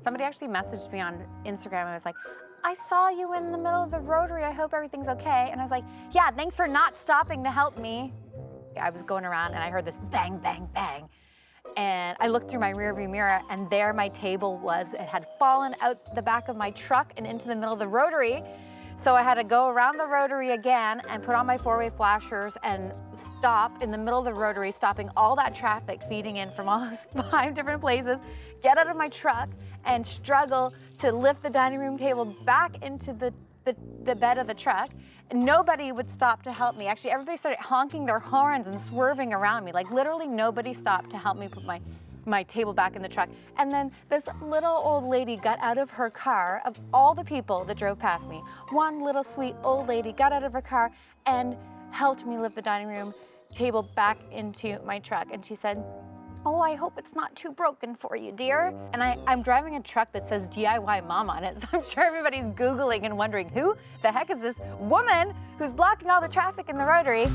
Somebody actually messaged me on Instagram and was like, I saw you in the middle of the rotary. I hope everything's okay. And I was like, yeah, thanks for not stopping to help me. I was going around and I heard this bang, bang, bang. And I looked through my rearview mirror and there my table was. It had fallen out the back of my truck and into the middle of the rotary. So I had to go around the rotary again and put on my four-way flashers and stop in the middle of the rotary, stopping all that traffic feeding in from all 5 different places, get out of my truck and struggle to lift the dining room table back into the bed of the truck. And nobody would stop to help me. Actually, everybody started honking their horns and swerving around me. Like literally nobody stopped to help me put my table back in the truck. And then this little old lady got out of her car, of all the people that drove past me, one little sweet old lady got out of her car and helped me lift the dining room table back into my truck. And she said, oh, I hope it's not too broken for you, dear. And I'm driving a truck that says DIY Mom on it, so I'm sure everybody's Googling and wondering, who the heck is this woman who's blocking all the traffic in the rotary?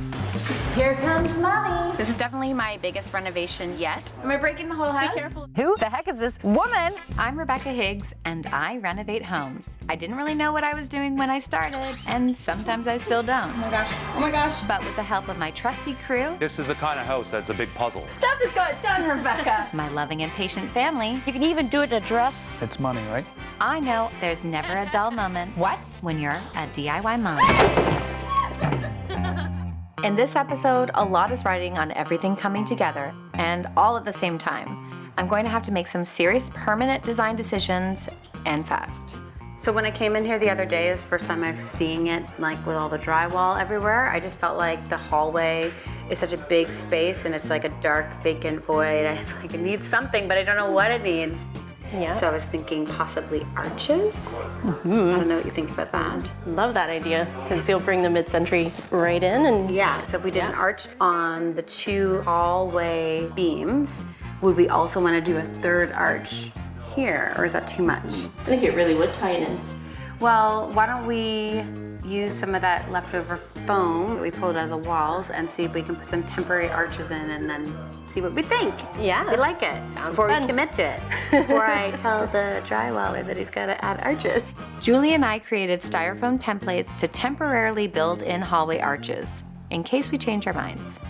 Here comes Mommy. This is definitely my biggest renovation yet. Am I breaking the whole house? Be careful. Who the heck is this woman? I'm Rebekah Higgs, and I renovate homes. I didn't really know what I was doing when I started, and sometimes I still don't. Oh my gosh, oh my gosh. But with the help of my trusty crew. This is the kind of house that's a big puzzle. Stuff has got done, Rebekah. My loving and patient family. You can even do it in a dress. It's money, right? I know there's never a dull moment. What? When you're a DIY mom. In this episode, a lot is riding on everything coming together, and all at the same time. I'm going to have to make some serious permanent design decisions, and fast. So when I came in here the other day, it's the first time I've seen it, like with all the drywall everywhere. I just felt like the hallway is such a big space, and it's like a dark, vacant void. It's like it needs something, but I don't know what it needs. Yeah. So I was thinking possibly arches. I don't know what you think about that. Love that idea, because you'll bring the mid-century right in. And Yeah, so if we did an arch on the 2 hallway beams, would we also want to do a 3rd arch here, or is that too much? I think it really would tie it in. Well, why don't we use some of that leftover foam that we pulled out of the walls and see if we can put some temporary arches in and then see what we think. Yeah. If we like it. Sounds before fun. we commit to it. Before I tell the drywaller that he's got to add arches. Julie and I created styrofoam templates to temporarily build in hallway arches, in case we change our minds.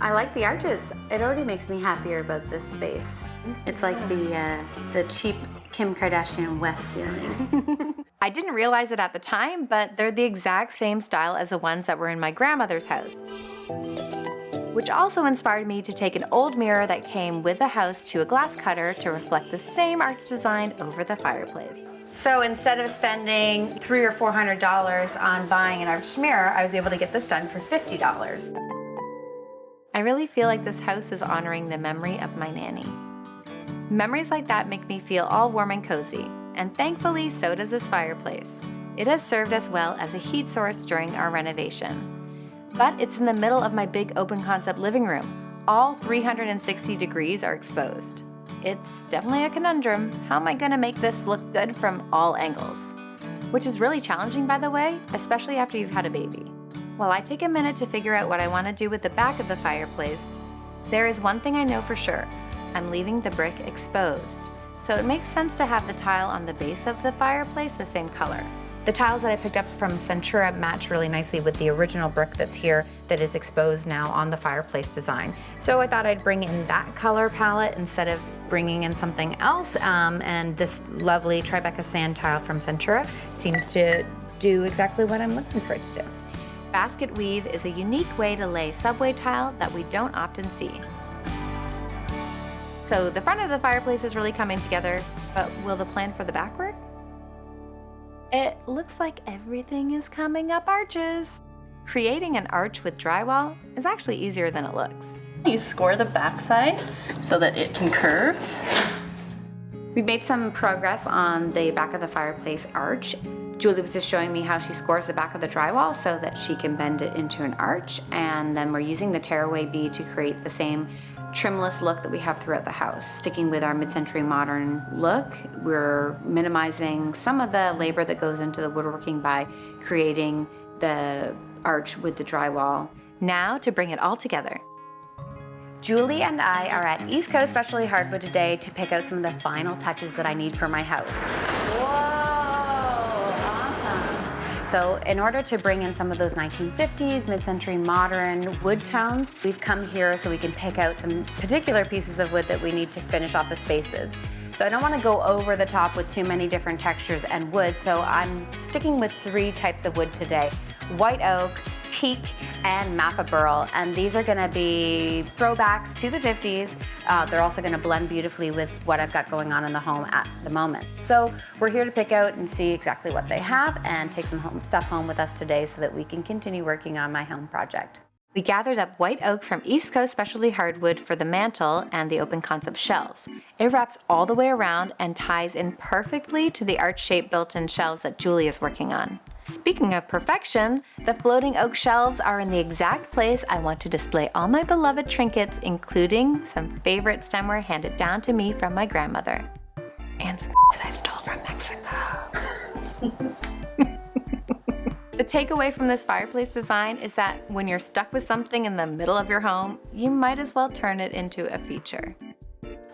I like the arches. It already makes me happier about this space. It's like the cheap Kim Kardashian West ceiling. I didn't realize it at the time, but they're the exact same style as the ones that were in my grandmother's house. Which also inspired me to take an old mirror that came with the house to a glass cutter to reflect the same arch design over the fireplace. So instead of spending $300 or $400 on buying an arched mirror, I was able to get this done for $50. I really feel like this house is honoring the memory of my nanny. Memories like that make me feel all warm and cozy, and thankfully so does this fireplace. It has served as well as a heat source during our renovation. But it's in the middle of my big open concept living room. All 360 degrees are exposed. It's definitely a conundrum. How am I gonna make this look good from all angles? Which is really challenging, by the way, especially after you've had a baby. While I take a minute to figure out what I want to do with the back of the fireplace, there is one thing I know for sure. I'm leaving the brick exposed. So it makes sense to have the tile on the base of the fireplace the same color. The tiles that I picked up from Centura match really nicely with the original brick that's here that is exposed now on the fireplace design. So I thought I'd bring in that color palette instead of bringing in something else. And this lovely Tribeca sand tile from Centura seems to do exactly what I'm looking for it to do. Basket weave is a unique way to lay subway tile that we don't often see. So the front of the fireplace is really coming together, but will the plan for the back work? It looks like everything is coming up arches. Creating an arch with drywall is actually easier than it looks. You score the backside so that it can curve. We've made some progress on the back of the fireplace arch. Julie was just showing me how she scores the back of the drywall so that she can bend it into an arch, and then we're using the tearaway bead to create the same trimless look that we have throughout the house. Sticking with our mid-century modern look, we're minimizing some of the labor that goes into the woodworking by creating the arch with the drywall. Now to bring it all together. Julie and I are at East Coast Specialty Hardwood today to pick out some of the final touches that I need for my house. Whoa, awesome. So in order to bring in some of those 1950s, mid-century modern wood tones, we've come here so we can pick out some particular pieces of wood that we need to finish off the spaces. So I don't want to go over the top with too many different textures and wood, so I'm sticking with 3 types of wood today: white oak, teak, and mappa burl. And these are gonna be throwbacks to the 50s. They're also gonna blend beautifully with what I've got going on in the home at the moment. So we're here to pick out and see exactly what they have and take some stuff home with us today so that we can continue working on my home project. We gathered up white oak from East Coast Specialty Hardwood for the mantle and the open concept shelves. It wraps all the way around and ties in perfectly to the arch-shaped built-in shelves that Julie is working on. Speaking of perfection, the floating oak shelves are in the exact place I want to display all my beloved trinkets, including some favorite stemware handed down to me from my grandmother. And some that I stole from Mexico. The takeaway from this fireplace design is that when you're stuck with something in the middle of your home, you might as well turn it into a feature.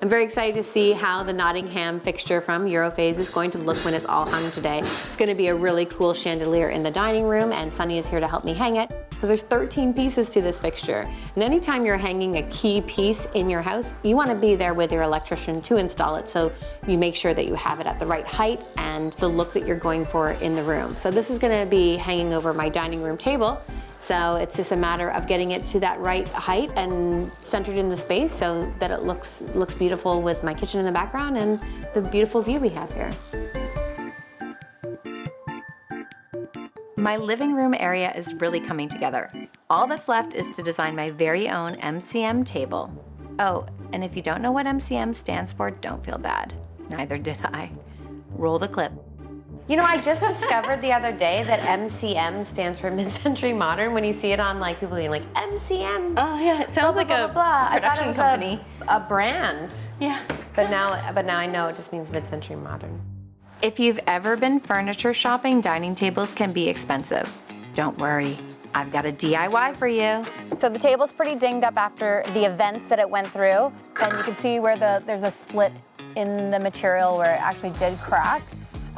I'm very excited to see how the Nottingham fixture from Europhase is going to look when it's all hung today. It's going to be a really cool chandelier in the dining room, and Sunny is here to help me hang it, because there's 13 pieces to this fixture. And anytime you're hanging a key piece in your house, you want to be there with your electrician to install it, so you make sure that you have it at the right height and the look that you're going for in the room. So this is going to be hanging over my dining room table. So it's just a matter of getting it to that right height and centered in the space so that it looks beautiful with my kitchen in the background and the beautiful view we have here. My living room area is really coming together. All that's left is to design my very own MCM table. Oh, and if you don't know what MCM stands for, don't feel bad. Neither did I. Roll the clip. You know, I just discovered the other day that MCM stands for mid-century modern. When you see it on like people being like MCM. Oh yeah, it sounds like a production company. A brand. Yeah. But now I know it just means mid-century modern. If you've ever been furniture shopping, dining tables can be expensive. Don't worry, I've got a DIY for you. So the table's pretty dinged up after the events that it went through. And you can see where there's a split in the material where it actually did crack.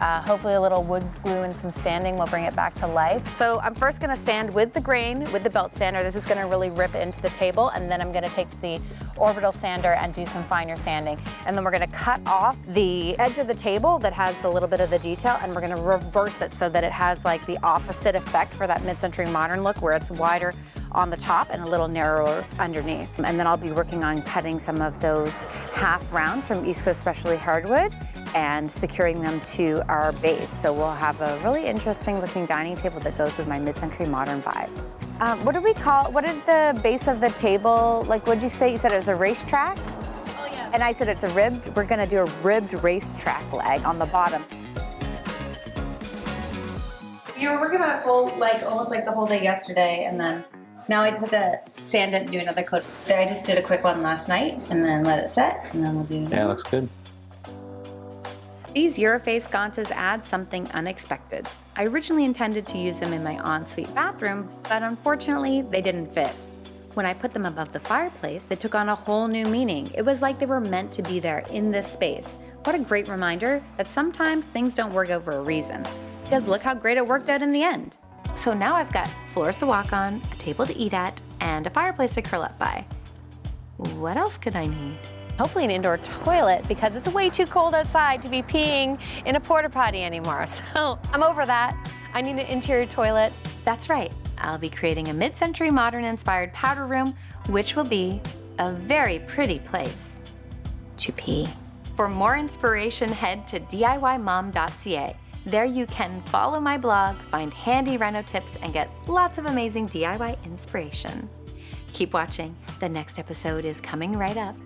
Hopefully a little wood glue and some sanding will bring it back to life. So I'm first gonna sand with the grain, with the belt sander. This is gonna really rip into the table, and then I'm gonna take the orbital sander and do some finer sanding. And then we're gonna cut off the edge of the table that has a little bit of the detail, and we're gonna reverse it so that it has like the opposite effect for that mid-century modern look, where it's wider on the top and a little narrower underneath. And then I'll be working on cutting some of those half rounds from East Coast Specialty Hardwood and securing them to our base. So we'll have a really interesting looking dining table that goes with my mid-century modern vibe. What is the base of the table? Like, what'd you say? You said it was a racetrack? Oh yeah. And I said it's a ribbed, we're gonna do a ribbed racetrack leg on the bottom. You were working on it almost like the whole day yesterday, and then now I just have to sand it and do another coat. I just did a quick one last night and then let it set, and then we'll do Yeah, it looks good. These Europhase sconces add something unexpected. I originally intended to use them in my ensuite bathroom, but unfortunately they didn't fit. When I put them above the fireplace, they took on a whole new meaning. It was like they were meant to be there in this space. What a great reminder that sometimes things don't work out for a reason, because look how great it worked out in the end. So now I've got floors to walk on, a table to eat at, and a fireplace to curl up by. What else could I need? Hopefully an indoor toilet, because it's way too cold outside to be peeing in a porta potty anymore. So I'm over that. I need an interior toilet. That's right. I'll be creating a mid-century modern inspired powder room, which will be a very pretty place to pee. For more inspiration, head to DIYmom.ca. There you can follow my blog, find handy reno tips, and get lots of amazing DIY inspiration. Keep watching. The next episode is coming right up.